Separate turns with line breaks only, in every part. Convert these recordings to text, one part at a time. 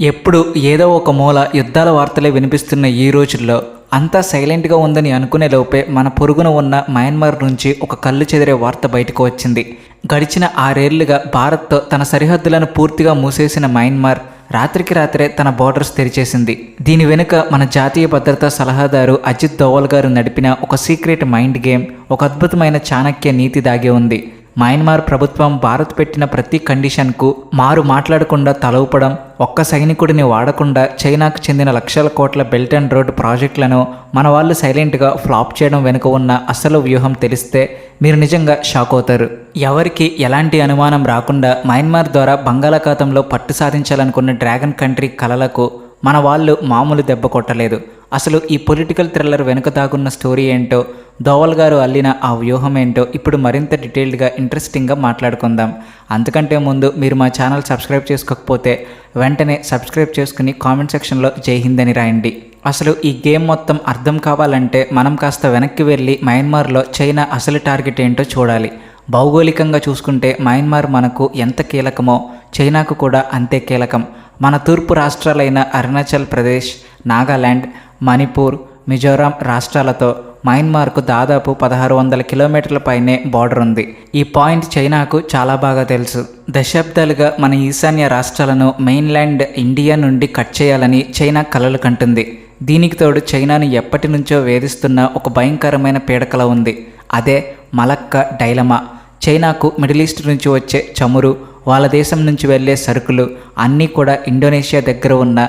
ఎప్పుడు ఏదో ఒక మూల యుద్ధాల వార్తలే వినిపిస్తున్న ఈ రోజుల్లో అంతా సైలెంట్గా ఉందని అనుకునే లోపే మన పొరుగున ఉన్న మయన్మార్ నుంచి ఒక కళ్ళు చెదిరే వార్త బయటకు వచ్చింది. గడిచిన 6 ఏళ్లుగా భారత్తో తన సరిహద్దులను పూర్తిగా మూసేసిన మయన్మార్ రాత్రికి రాత్రే తన బోర్డర్స్ తెరిచేసింది. దీని వెనుక మన జాతీయ భద్రతా సలహాదారు అజిత్ దోవల్ గారు నడిపిన ఒక సీక్రెట్ మైండ్ గేమ్, ఒక అద్భుతమైన చాణక్య నీతి దాగి ఉంది. మయన్మార్ ప్రభుత్వం భారత్ పెట్టిన ప్రతి కండిషన్కు మారు మాట్లాడకుండా తలవపడం, ఒక్క సైనికుడిని వాడకుండా చైనాకు చెందిన లక్షల కోట్ల బెల్ట్ అండ్ రోడ్ ప్రాజెక్టులను మన వాళ్ళు సైలెంట్గా ఫ్లాప్ చేయడం వెనుక ఉన్న అసలు వ్యూహం తెలిస్తే మీరు నిజంగా షాక్ అవుతారు. ఎవరికి ఎలాంటి అనుమానం రాకుండా మయన్మార్ ద్వారా బంగాళాఖాతంలో పట్టు సాధించాలనుకున్న డ్రాగన్ కంట్రీ కలలకు మన వాళ్ళు మామూలు దెబ్బ కొట్టలేదు. అసలు ఈ పొలిటికల్ థ్రిల్లర్ వెనుక దాగున్న స్టోరీ ఏంటో, దోవల్ గారు అల్లిన ఆ వ్యూహం ఏంటో ఇప్పుడు మరింత డీటెయిల్డ్గా ఇంట్రెస్టింగ్గా మాట్లాడుకుందాం. అంతకంటే ముందు మీరు మా ఛానల్ సబ్స్క్రైబ్ చేసుకోకపోతే వెంటనే సబ్స్క్రైబ్ చేసుకుని కామెంట్ సెక్షన్లో జై హింద్ అని రాయండి. అసలు ఈ గేమ్ మొత్తం అర్థం కావాలంటే మనం కాస్త వెనక్కి వెళ్ళి మయన్మార్లో చైనా అసలు టార్గెట్ ఏంటో చూడాలి. భౌగోళికంగా చూసుకుంటే మయన్మార్ మనకు ఎంత కీలకమో చైనాకు కూడా అంతే కీలకం. మన తూర్పు రాష్ట్రాలైన అరుణాచల్ ప్రదేశ్, నాగాల్యాండ్, మణిపూర్, మిజోరాం రాష్ట్రాలతో మయన్మార్కు దాదాపు 1600 కిలోమీటర్ల పైనే బార్డర్ ఉంది. ఈ పాయింట్ చైనాకు చాలా బాగా తెలుసు. దశాబ్దాలుగా మన ఈశాన్య రాష్ట్రాలను మెయిన్లాండ్ ఇండియా నుండి కట్ చేయాలని చైనా కలలు కంటుంది. దీనికి తోడు చైనాను ఎప్పటి నుంచో వేధిస్తున్న ఒక భయంకరమైన పీడకల ఉంది. అదే మలక్కా డైలమా. చైనాకు మిడిల్ ఈస్ట్ నుంచి వచ్చే చమురు, వాళ్ళ దేశం నుంచి వెళ్ళే సరుకులు అన్నీ కూడా ఇండోనేషియా దగ్గర ఉన్న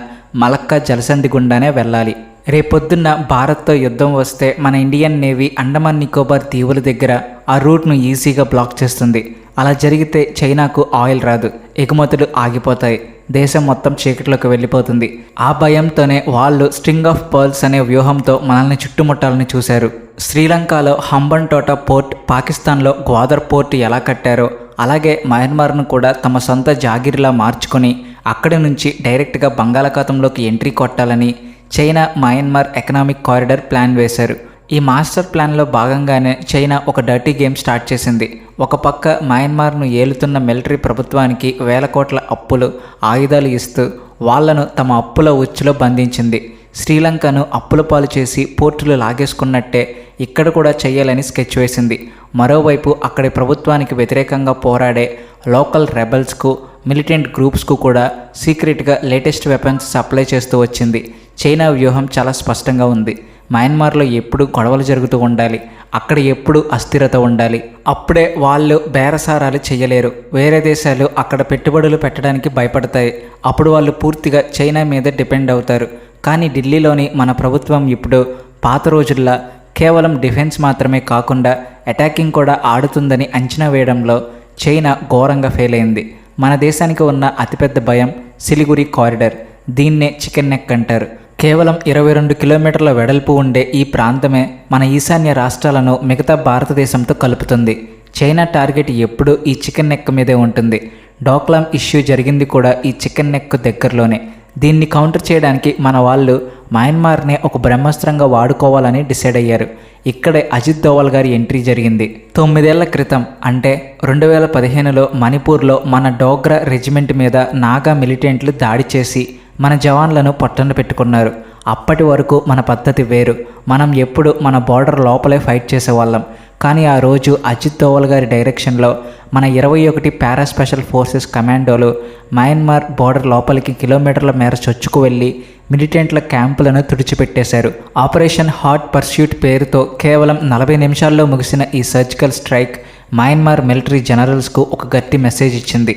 మలక్కా జలసంధి గుండానే వెళ్ళాలి. రేపొద్దున్న భారత్తో యుద్ధం వస్తే మన ఇండియన్ నేవీ అండమాన్ నికోబార్ దీవుల దగ్గర ఆ రూట్ను ఈజీగా బ్లాక్ చేస్తుంది. అలా జరిగితే చైనాకు ఆయిల్ రాదు, ఎగుమతులు ఆగిపోతాయి, దేశం మొత్తం చీకట్లోకి వెళ్ళిపోతుంది. ఆ భయంతోనే వాళ్ళు స్ట్రింగ్ ఆఫ్ పర్ల్స్ అనే వ్యూహంతో మనల్ని చుట్టుముట్టాలని చూశారు. శ్రీలంకలో హంబన్టోట పోర్ట్, పాకిస్తాన్లో గ్వాదర్ పోర్ట్ ఎలా కట్టారో అలాగే మయన్మార్ను కూడా తమ సొంత జాగిరిలా మార్చుకొని అక్కడి నుంచి డైరెక్ట్గా బంగాళాఖాతంలోకి ఎంట్రీ కొట్టాలని China Myanmar economic corridor plan వేశారు. ఈ మాస్టర్ ప్లాన్లో భాగంగానే చైనా ఒక డర్టీ గేమ్ స్టార్ట్ చేసింది. ఒక పక్క మయన్మార్ను ఏలుతున్న మిలిటరీ ప్రభుత్వానికి వేల కోట్ల అప్పులు, ఆయుధాలు ఇస్తూ వాళ్లను తమ అప్పుల ఉచ్చులో బంధించింది. శ్రీలంకను అప్పుల పాలు చేసి పోర్టులు లాగేసుకున్నట్టే ఇక్కడ కూడా చేయాలని స్కెచ్ వేసింది. మరోవైపు అక్కడి ప్రభుత్వానికి వ్యతిరేకంగా పోరాడే లోకల్ రెబల్స్కు, మిలిటెంట్ గ్రూప్స్కు కూడా సీక్రెట్గా లేటెస్ట్ వెపన్స్ సప్లై చేస్తూ వచ్చింది. చైనా వ్యూహం చాలా స్పష్టంగా ఉంది. మయన్మార్లో ఎప్పుడు గొడవలు జరుగుతూ ఉండాలి, అక్కడ ఎప్పుడు అస్థిరత ఉండాలి. అప్పుడే వాళ్ళు బేరసారాలు చేయలేరు. వేరే దేశాలు అక్కడ పెట్టుబడులు పెట్టడానికి భయపడతాయి. అప్పుడు వాళ్ళు పూర్తిగా చైనా మీద డిపెండ్ అవుతారు. కానీ ఢిల్లీలోని మన ప్రభుత్వం ఇప్పుడు పాత రోజుల్లో కేవలం డిఫెన్స్ మాత్రమే కాకుండా అటాకింగ్ కూడా ఆడుతుందని అంచనా వేయడంలో చైనా ఘోరంగా ఫెయిల్ అయింది. మన దేశానికి ఉన్న అతిపెద్ద భయం సిలిగురి కారిడార్. దీన్నే చికెన్ నెక్ అంటారు. కేవలం 22 కిలోమీటర్ల వెడల్పు ఉండే ఈ ప్రాంతమే మన ఈశాన్య రాష్ట్రాలను మిగతా భారతదేశంతో కలుపుతుంది. చైనా టార్గెట్ ఎప్పుడూ ఈ చికెన్ నెక్ మీదే ఉంటుంది. డోక్లాం ఇష్యూ జరిగింది కూడా ఈ చికెన్ నెక్ దగ్గరలోనే. దీన్ని కౌంటర్ చేయడానికి మన వాళ్ళు మయన్మార్నే ఒక బ్రహ్మాస్త్రంగా వాడుకోవాలని డిసైడ్ అయ్యారు. ఇక్కడే అజిత్ దోవల్ గారి ఎంట్రీ జరిగింది. 9 ఏళ్ల క్రితం అంటే 2015లో మణిపూర్లో మన డోగ్రా రెజిమెంట్ మీద నాగా మిలిటెంట్లు దాడి చేసి మన జవాన్లను పొట్టన పెట్టుకున్నారు. అప్పటి వరకు మన పద్ధతి వేరు. మనం ఎప్పుడు మన బార్డర్ లోపలే ఫైట్ చేసేవాళ్ళం. కానీ ఆ రోజు అజిత్ దోవల్ గారి డైరెక్షన్లో మన 21 para special forces కమాండోలు Myanmar border లోపలికి కిలోమీటర్ల మేర చొచ్చుకు వెళ్ళి మిలిటెంట్ల క్యాంపులను తుడిచిపెట్టేశారు. ఆపరేషన్ హాట్ పర్స్యూట్ పేరుతో కేవలం 40 నిమిషాల్లో ముగిసిన ఈ సర్జికల్ స్ట్రైక్ మయన్మార్ మిలిటరీ జనరల్స్కు ఒక గట్టి మెసేజ్ ఇచ్చింది.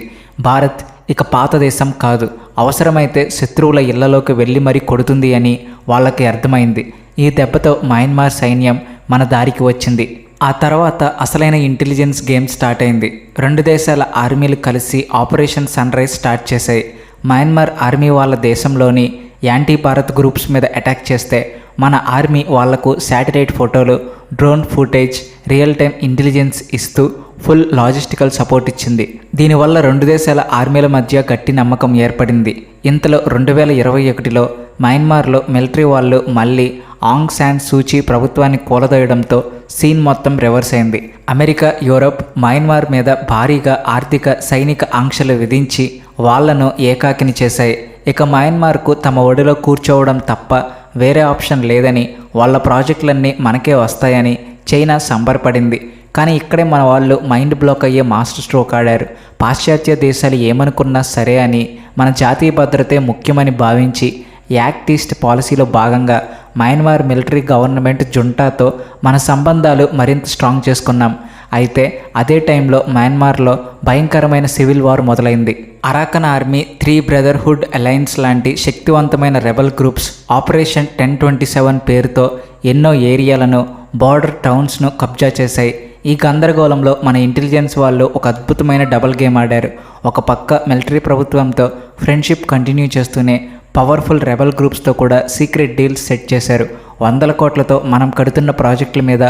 భారత్ ఇక పాత దేశం కాదు, అవసరమైతే శత్రువుల ఇళ్లలోకి వెళ్ళి మరీ కొడుతుంది అని వాళ్ళకి అర్థమైంది. ఈ దెబ్బతో మయన్మార్ సైన్యం మన దారికి వచ్చింది. ఆ తర్వాత అసలైన ఇంటెలిజెన్స్ గేమ్ స్టార్ట్ అయింది. 2 దేశాల ఆర్మీలు కలిసి ఆపరేషన్ సన్ రైజ్ స్టార్ట్ చేశాయి. మయన్మార్ ఆర్మీ వాళ్ళ దేశంలోని యాంటీ భారత్ గ్రూప్స్ మీద అటాక్ చేస్తే మన ఆర్మీ వాళ్లకు శాటిలైట్ ఫోటోలు, drone footage, real time intelligence ఇస్తూ ఫుల్ లాజిస్టికల్ సపోర్ట్ ఇచ్చింది. దీనివల్ల 2 దేశాల ఆర్మీల మధ్య గట్టి నమ్మకం ఏర్పడింది. ఇంతలో 2021లో మయన్మార్లో మిలిటరీ వాళ్ళు మళ్ళీ ఆంగ్ సాన్ సూచీ ప్రభుత్వాన్ని కూలదోయడంతో సీన్ మొత్తం రివర్స్ అయింది. అమెరికా, యూరప్ మయన్మార్ మీద భారీగా ఆర్థిక, సైనిక ఆంక్షలు విధించి వాళ్లను ఏకాకిని చేశాయి. ఇక మయన్మార్కు తమ ఒడిలో కూర్చోవడం తప్ప వేరే ఆప్షన్ లేదని, వాళ్ళ ప్రాజెక్టులన్నీ మనకే వస్తాయని చైనా సంబరపడింది. కానీ ఇక్కడే మన వాళ్ళు మైండ్ బ్లాక్ అయ్యే మాస్టర్ స్ట్రోక్ ఆడారు. పాశ్చాత్య దేశాలు ఏమనుకున్నా సరే అని, మన జాతీయ భద్రతే ముఖ్యమని భావించి యాక్ట్ ఈస్ట్ పాలసీలో భాగంగా మయన్మార్ మిలిటరీ గవర్నమెంట్ జుంటాతో మన సంబంధాలు మరింత స్ట్రాంగ్ చేసుకున్నాం. అయితే అదే టైంలో మయన్మార్లో భయంకరమైన సివిల్ వార్ మొదలైంది. అరాకన్ ఆర్మీ, 3 బ్రదర్హుడ్ అలయన్స్ లాంటి శక్తివంతమైన రెబల్ గ్రూప్స్ ఆపరేషన్ 1027 పేరుతో ఎన్నో ఏరియాలను, బార్డర్ టౌన్స్ను కబ్జా చేశాయి. ఈ గందరగోళంలో మన ఇంటెలిజెన్స్ వాళ్ళు ఒక అద్భుతమైన డబుల్ గేమ్ ఆడారు. ఒక పక్క మిలిటరీ ప్రభుత్వంతో ఫ్రెండ్షిప్ కంటిన్యూ చేస్తూనే పవర్ఫుల్ రెబల్ గ్రూప్స్తో కూడా సీక్రెట్ డీల్స్ సెట్ చేశారు. 100 కోట్లతో మనం కడుతున్న ప్రాజెక్టుల మీద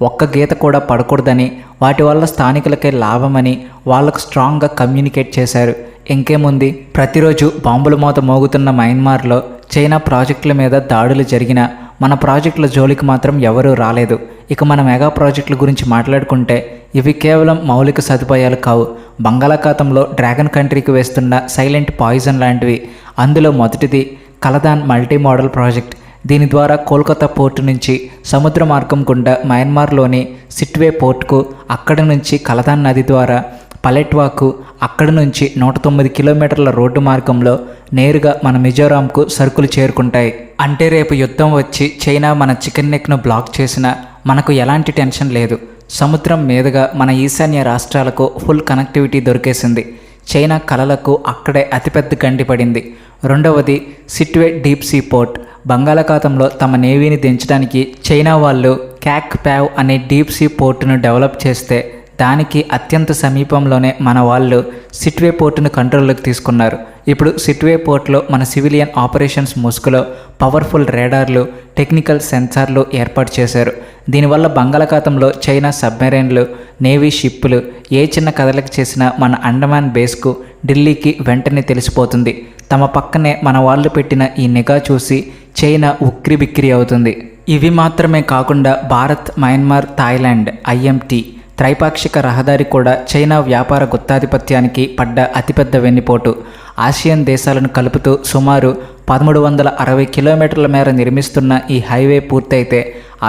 ఒక్క గీత కూడా పడకూడదని, వాటి వల్ల స్థానికులకే లాభమని వాళ్లకు స్ట్రాంగ్గా కమ్యూనికేట్ చేశారు. ఇంకేముంది, ప్రతిరోజు బాంబుల మోత మోగుతున్న మయన్మార్లో చైనా ప్రాజెక్టుల మీద దాడులు జరిగినా మన ప్రాజెక్టుల జోలికి మాత్రం ఎవరూ రాలేదు. ఇక మన మెగా ప్రాజెక్టుల గురించి మాట్లాడుకుంటే ఇవి కేవలం మౌలిక సదుపాయాలు కావు, బంగాళాఖాతంలో డ్రాగన్ కంట్రీకి వేస్తున్న సైలెంట్ పాయిజన్ లాంటివి. అందులో మొదటిది కలదాన్ మల్టీ మోడల్ ప్రాజెక్ట్. దీని ద్వారా కోల్కతా పోర్టు నుంచి సముద్ర మార్గం గుండా మయన్మార్లోని సిట్వే పోర్టుకు, అక్కడి నుంచి కలదాన్ నది ద్వారా పలెట్వాకు, అక్కడి నుంచి 109 కిలోమీటర్ల రోడ్డు మార్గంలో నేరుగా మన మిజోరాంకు సరుకులు చేరుకుంటాయి. అంటే రేపు యుద్ధం వచ్చి చైనా మన చికెన్ నెక్ను బ్లాక్ చేసినా మనకు ఎలాంటి టెన్షన్ లేదు. సముద్రం మీదుగా మన ఈశాన్య రాష్ట్రాలకు ఫుల్ కనెక్టివిటీ దొరికేసింది. చైనా కలలకు అక్కడే అతిపెద్ద గండి పడింది. రెండవది సిట్వే డీప్ సీ పోర్ట్. బంగాళాఖాతంలో తమ నేవీని దించడానికి చైనా వాళ్ళు క్యాక్ ప్యావ్ అనే డీప్ సీ పోర్టును డెవలప్ చేస్తే దానికి అత్యంత సమీపంలోనే మన వాళ్ళు సిట్వే పోర్టును కంట్రోల్లోకి తీసుకున్నారు. ఇప్పుడు సిట్వే పోర్ట్లో మన సివిలియన్ ఆపరేషన్స్ ముసుగులో పవర్ఫుల్ రేడార్లు, టెక్నికల్ సెన్సార్లు ఏర్పాటు చేశారు. దీనివల్ల బంగాళాఖాతంలో చైనా సబ్మెరైన్లు, నేవీ షిప్పులు ఏ చిన్న కదలిక చేసినా మన అండమాన్ బేస్కు, ఢిల్లీకి వెంటనే తెలిసిపోతుంది. తమ పక్కనే మన వాళ్ళు పెట్టిన ఈ నిఘా చూసి చైనా ఉక్కిరిబిక్కిరి అవుతుంది. ఇవి మాత్రమే కాకుండా భారత్, మయన్మార్, థాయిలాండ్ ఐఎంటీ త్రైపాక్షిక రహదారి కూడా చైనా వ్యాపార గుత్తాధిపత్యానికి పడ్డ అతిపెద్ద వెన్నుపోటు. ఆసియన్ దేశాలను కలుపుతూ సుమారు 1360 కిలోమీటర్ల మేర నిర్మిస్తున్న ఈ హైవే పూర్తయితే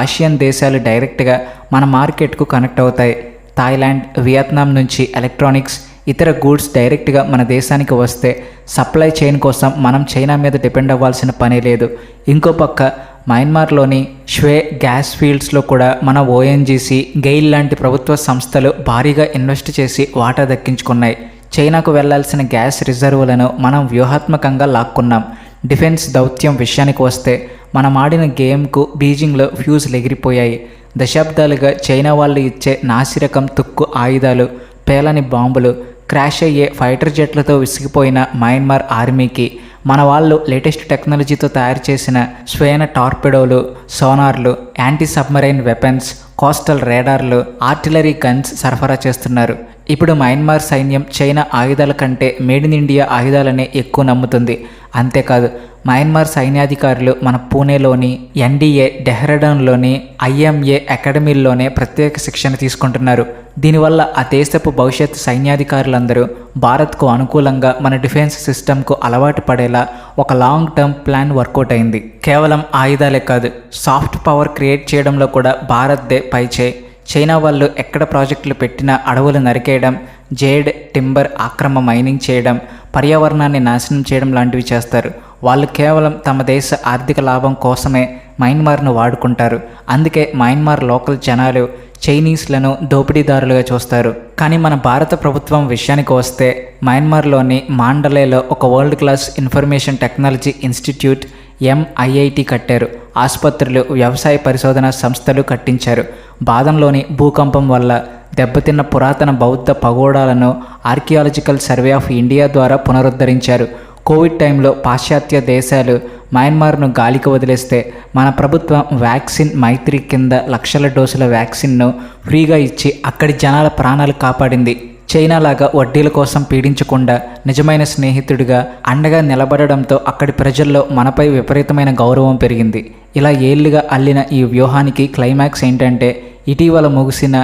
ఆసియన్ దేశాలు డైరెక్ట్గా మన మార్కెట్కు కనెక్ట్ అవుతాయి. థాయిలాండ్, వియత్నాం నుంచి ఎలక్ట్రానిక్స్, ఇతర గూడ్స్ డైరెక్ట్గా మన దేశానికి వస్తే సప్లై చైన్ కోసం మనం చైనా మీద డిపెండ్ అవ్వాల్సిన పని లేదు. ఇంకో పక్క మయన్మార్లోని ష్వే గ్యాస్ ఫీల్డ్స్లో కూడా మన ఓఎన్జీసీ, గెయిల్ లాంటి ప్రభుత్వ సంస్థలు భారీగా ఇన్వెస్ట్ చేసి వాటా దక్కించుకున్నాయి. చైనాకు వెళ్లాల్సిన గ్యాస్ రిజర్వులను మనం వ్యూహాత్మకంగా లాక్కున్నాం. డిఫెన్స్ దౌత్యం విషయానికి వస్తే మనం ఆడిన గేమ్కు బీజింగ్లో ఫ్యూజులు ఎగిరిపోయాయి. దశాబ్దాలుగా చైనా వాళ్ళు ఇచ్చే నాసిరకం తుక్కు ఆయుధాలు, పేలని బాంబులు, క్రాష్ అయ్యే ఫైటర్ జెట్లతో విసిగిపోయిన మయన్మార్ ఆర్మీకి మన వాళ్ళు లేటెస్ట్ టెక్నాలజీతో తయారు చేసిన స్వయన టార్పెడోలు, సోనార్లు, యాంటీ సబ్మరైన్ వెపన్స్, కోస్టల్ రేడార్లు, ఆర్టిలరీ గన్స్ సరఫరా చేస్తున్నారు. ఇప్పుడు మయన్మార్ సైన్యం చైనా ఆయుధాల కంటే మేడ్ ఇన్ ఇండియా ఆయుధాలనే ఎక్కువ నమ్ముతుంది. అంతేకాదు, మయన్మార్ సైన్యాధికారులు మన పూణేలోని ఎన్డీఏ, డెహ్రాడూన్లోని ఐఎంఏ అకాడమీల్లోనే ప్రత్యేక శిక్షణ తీసుకుంటున్నారు. దీనివల్ల ఆ దేశపు భవిష్యత్ సైన్యాధికారులందరూ భారత్కు అనుకూలంగా మన డిఫెన్స్ సిస్టమ్కు అలవాటు పడేలా ఒక లాంగ్ టర్మ్ ప్లాన్ వర్కౌట్ అయింది. కేవలం ఆయుధాలే కాదు, సాఫ్ట్ పవర్ క్రియేట్ చేయడంలో కూడా భారత్దే పైచేయి. చైనా వాళ్ళు ఎక్కడ ప్రాజెక్టులు పెట్టినా అడవులు నరికేయడం, జేడ్, టింబర్ ఆక్రమ మైనింగ్ చేయడం, పర్యావరణాన్ని నాశనం చేయడం లాంటివి చేస్తారు. వాళ్ళు కేవలం తమ దేశ ఆర్థిక లాభం కోసమే మయన్మార్ను వాడుకుంటారు. అందుకే మయన్మార్ లోకల్ జనాలు చైనీస్లను దోపిడీదారులుగా చూస్తారు. కానీ మన భారత ప్రభుత్వం విషయానికి వస్తే మయన్మార్లోని మాండలేలో ఒక world class information technology institute MIIT కట్టారు. ఆసుపత్రులు, వ్యవసాయ పరిశోధన సంస్థలు కట్టించారు. బాదంలోని భూకంపం వల్ల దెబ్బతిన్న పురాతన బౌద్ధ పగోడాలను ఆర్కియాలజికల్ సర్వే ఆఫ్ ఇండియా ద్వారా పునరుద్ధరించారు. కోవిడ్ టైంలో పాశ్చాత్య దేశాలు మయన్మార్ను గాలికి వదిలేస్తే మన ప్రభుత్వం వ్యాక్సిన్ మైత్రి కింద లక్షల డోసుల వ్యాక్సిన్ను ఫ్రీగా ఇచ్చి అక్కడి జనాల ప్రాణాలు కాపాడింది. చైనా లాగా వడ్డీల కోసం పీడించకుండా నిజమైన స్నేహితుడిగా అండగా నిలబడడంతో అక్కడి ప్రజల్లో మనపై విపరీతమైన గౌరవం పెరిగింది. ఇలా ఏళ్లుగా అల్లిన ఈ వ్యూహానికి క్లైమాక్స్ ఏంటంటే ఇటీవల ముగిసిన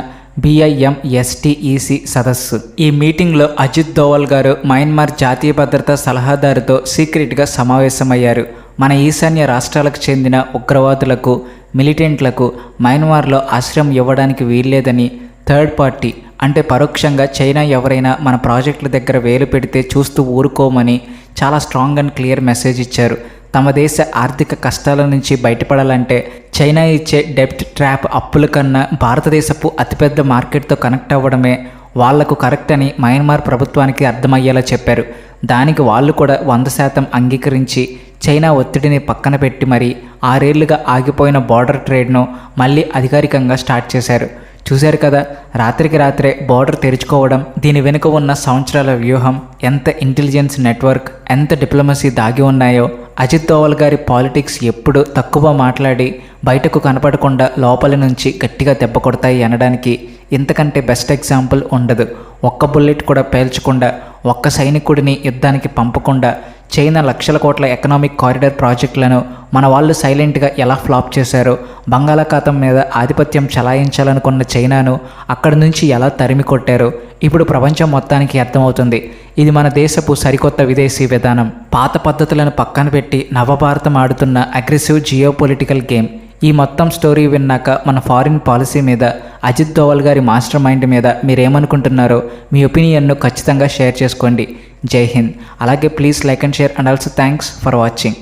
BIMSTEC సదస్సు. ఈ మీటింగ్లో అజిత్ దోవల్ గారు మయన్మార్ జాతీయ భద్రతా సలహాదారుతో సీక్రెట్గా సమావేశమయ్యారు. మన ఈశాన్య రాష్ట్రాలకు చెందిన ఉగ్రవాదులకు, మిలిటెంట్లకు మయన్మార్లో ఆశ్రయం ఇవ్వడానికి వీల్లేదని, థర్డ్ పార్టీ అంటే పరోక్షంగా చైనా ఎవరైనా మన ప్రాజెక్టుల దగ్గర వేలు పెడితే చూస్తూ ఊరుకోమని చాలా స్ట్రాంగ్ అండ్ క్లియర్ మెసేజ్ ఇచ్చారు. తమ దేశ ఆర్థిక కష్టాల నుంచి బయటపడాలంటే చైనా ఇచ్చే డెబ్ట్ ట్రాప్ అప్పుల కన్నా భారతదేశపు అతిపెద్ద మార్కెట్తో కనెక్ట్ అవ్వడమే వాళ్లకు కరెక్ట్ అని మయన్మార్ ప్రభుత్వానికి అర్థమయ్యేలా చెప్పారు. దానికి వాళ్ళు కూడా 100% అంగీకరించి చైనా ఒత్తిడిని పక్కన పెట్టి మరీ 6 ఏళ్లుగా ఆగిపోయిన బార్డర్ ట్రేడ్ను మళ్ళీ అధికారికంగా స్టార్ట్ చేశారు. చూశారు కదా, రాత్రికి రాత్రే బార్డర్ తెరుచుకోవడం, దీని వెనుక ఉన్న సంవత్సరాల వ్యూహం, ఎంత ఇంటెలిజెన్స్ నెట్వర్క్, ఎంత డిప్లొమసీ దాగి ఉన్నాయో. అజిత్ దోవల్ గారి పాలిటిక్స్ ఎప్పుడు తక్కువ మాట్లాడి బయటకు కనపడకుండా లోపల నుంచి గట్టిగా దెబ్బ కొడతాయి అనడానికి ఇంతకంటే బెస్ట్ ఎగ్జాంపుల్ ఉండదు. ఒక్క బుల్లెట్ కూడా పేల్చకుండా, ఒక్క సైనికుడిని యుద్ధానికి పంపకుండా చైనా లక్షల కోట్ల ఎకనామిక్ కారిడార్ ప్రాజెక్టులను మన వాళ్ళు సైలెంట్గా ఎలా ఫ్లాప్ చేశారో, బంగాళాఖాతం మీద ఆధిపత్యం చలాయించాలనుకున్న చైనాను అక్కడి నుంచి ఎలా తరిమి కొట్టారో ఇప్పుడు ప్రపంచం మొత్తానికి అర్థమవుతుంది. ఇది మన దేశపు సరికొత్త విదేశీ విధానం. పాత పద్ధతులను పక్కన పెట్టి నవభారతం ఆడుతున్న అగ్రెసివ్ జియోపొలిటికల్ గేమ్. ఈ మొత్తం స్టోరీ విన్నాక మన ఫారిన్ పాలసీ మీద, అజిత్ దోవల్ గారి మాస్టర్ మైండ్ మీద మీరేమనుకుంటున్నారో మీ ఒపీనియన్ను ఖచ్చితంగా షేర్ చేసుకోండి. జై హింద్. అలాగే please like and share and also thanks for watching.